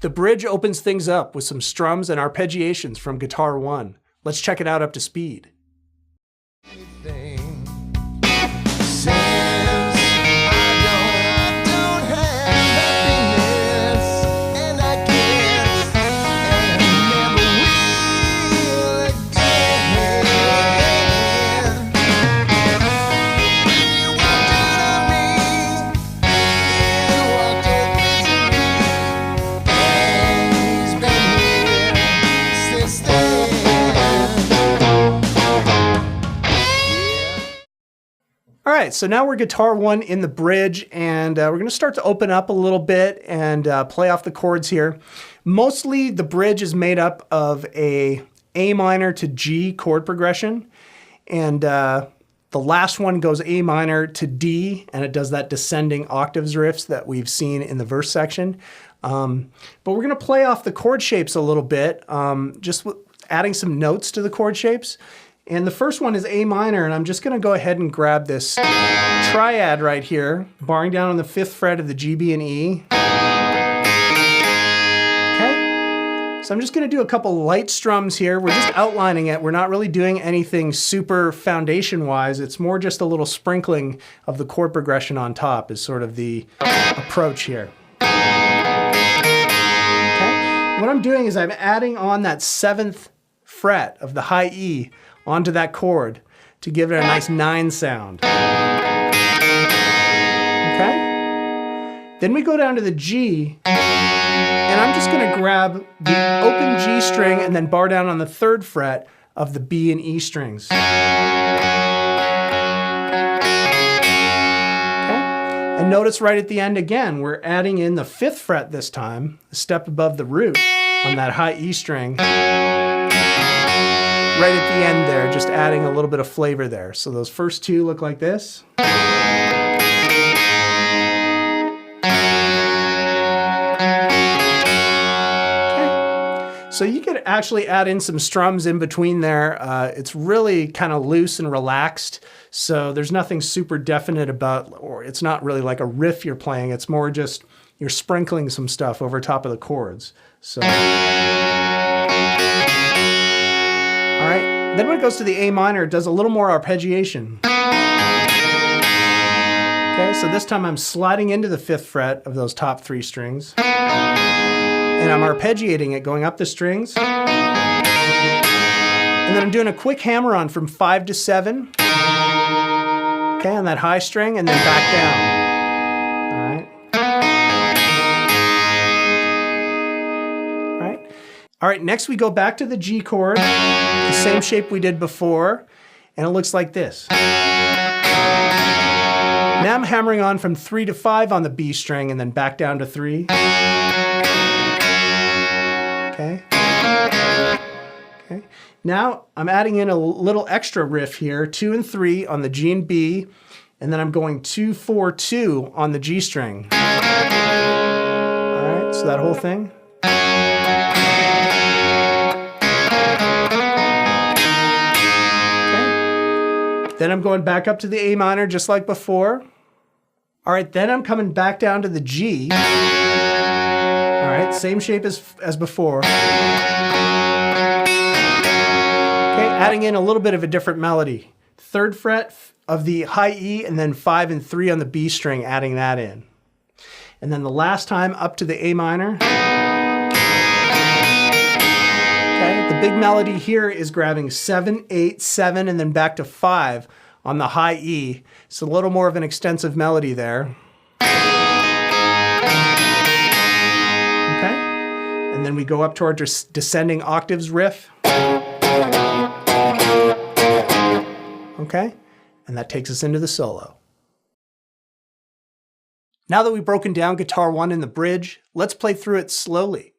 The bridge opens things up with some strums and arpeggiations from Guitar One. Let's check it out up to speed. All right, so now we're Guitar One in the bridge, and we're going to start to open up a little bit and play off the chords here. Mostly the bridge is made up of a A minor to G chord progression, and the last one goes A minor to D, and it does that descending octaves riffs that we've seen in the verse section. But we're going to play off the chord shapes a little bit, just adding some notes to the chord shapes. And the first one is A minor, and I'm just going to go ahead and grab this triad right here, barring down on the 5th fret of the G, B, and E. Okay, so I'm just going to do a couple light strums here. We're just outlining it. We're not really doing anything super foundation-wise. It's more just a little sprinkling of the chord progression on top is sort of the approach here. Okay, what I'm doing is I'm adding on that 7th fret of the high E onto that chord to give it a nice 9 sound. Okay? Then we go down to the G, and I'm just going to grab the open G string and then bar down on the 3rd fret of the B and E strings. Okay? And notice right at the end again, we're adding in the 5th fret this time, a step above the root on that high E string. Right at the end there, just adding a little bit of flavor there. So those first two look like this. Okay. So you could actually add in some strums in between there. It's really kind of loose and relaxed. So there's nothing super definite about, or it's not really like a riff you're playing. It's more just you're sprinkling some stuff over top of the chords. So. All right, then when it goes to the A minor, it does a little more arpeggiation. Okay, so this time I'm sliding into the 5th fret of those top 3 strings. And I'm arpeggiating it, going up the strings. And then I'm doing a quick hammer on from 5 to 7. Okay, on that high string, and then back down. All right, next we go back to the G chord, the same shape we did before, and it looks like this. Now I'm hammering on from 3 to 5 on the B string and then back down to 3. Okay. Okay. Now I'm adding in a little extra riff here, 2 and 3 on the G and B, and then I'm going 2, 4, 2 on the G string. All right, so that whole thing. Then I'm going back up to the A minor just like before. All right, then I'm coming back down to the G. All right, same shape as before. Okay, adding in a little bit of a different melody. 3rd fret of the high E and then 5 and 3 on the B string, adding that in. And then the last time up to the A minor. Okay, the big melody here is grabbing 7, 8, 7, and then back to 5 on the high E. It's a little more of an extensive melody there. Okay, and then we go up to our descending octaves riff. Okay, and that takes us into the solo. Now that we've broken down Guitar One in the bridge, let's play through it slowly.